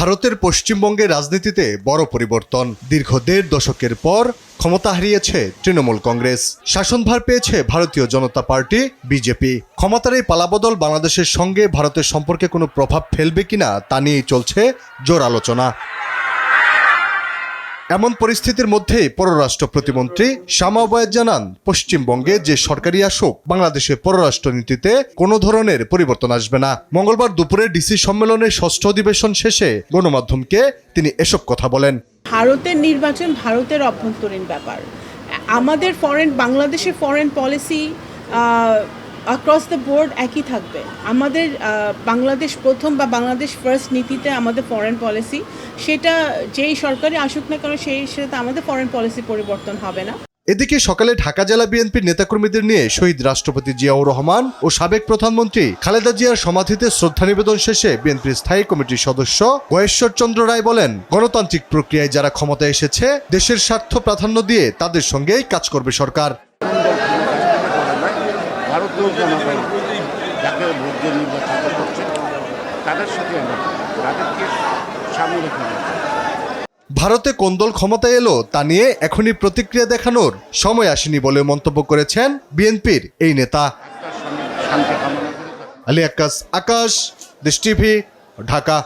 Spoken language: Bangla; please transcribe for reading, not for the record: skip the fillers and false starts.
ভারতের পশ্চিমবঙ্গের রাজনীতিতে বড় পরিবর্তন। দীর্ঘ ১.৫ দশকের পর ক্ষমতা হারিয়েছে তৃণমূল কংগ্রেস, শাসনভার পেয়েছে ভারতীয় জনতা পার্টি বিজেপি। ক্ষমতার এই পালাবদল বাংলাদেশের সঙ্গে ভারতের সম্পর্কে কোনো প্রভাব ফেলবে কিনা তা নিয়েই চলছে জোর আলোচনা। এমন পরিস্থিতির মধ্যে পররাষ্ট্র প্রতিমন্ত্রী শামা ওবায়েদ জানান, পশ্চিমবঙ্গে যে সরকারি আসুক, বাংলাদেশের পররাষ্ট্রনীতিতে কোনো ধরনের পরিবর্তন আসবে না। মঙ্গলবার দুপুরে ডিসি সম্মেলনের ৬ষ্ঠ অধিবেশন শেষে গণমাধ্যমকে তিনি এসব কথা বলেন। ভারতের নির্বাচন ভারতের অভ্যন্তরীণ ব্যাপার। আমাদের বাংলাদেশের foreign policy across the board একই থাকবে। আমাদের বাংলাদেশ প্রথম বা বাংলাদেশ ফার্স্ট নীতিতে আমাদের ফরেন পলিসি, সেটা যেই সরকারি আসুক না কেন সেটা আমাদের ফরেন পলিসি পরিবর্তন হবে না। এদিকে সকালে ঢাকা জেলা বিএনপির নেতাকর্মীদের নিয়ে শহীদ রাষ্ট্রপতি জিয়াউর রহমান ও সাবেক প্রধানমন্ত্রী খালেদা জিয়ার সমাধিতে শ্রদ্ধা নিবেদন শেষে বিএনপির স্থায়ী কমিটির সদস্য গয়েশ্বর চন্দ্র রায় বলেন, গণতান্ত্রিক প্রক্রিয়ায় যারা ক্ষমতায় এসেছে, দেশের স্বার্থ প্রাধান্য দিয়ে তাদের সঙ্গেই কাজ করবে সরকার। ভারতীয় জনগণ যাকে ভোট দিয়ে নির্বাচিত করছে তাদের সাথে তাদেরকে সামনে রেখে ভারতে কোন দল ক্ষমতায় এলো তা নিয়ে এখনই প্রতিক্রিয়া দেখানোর সময় আসেনি বলে মন্তব্য করেছেন বিএনপির এই নেতা। শান্তি কামনা করে আলী আক্কাস, আকাশ, দেশ টিভি, ঢাকা।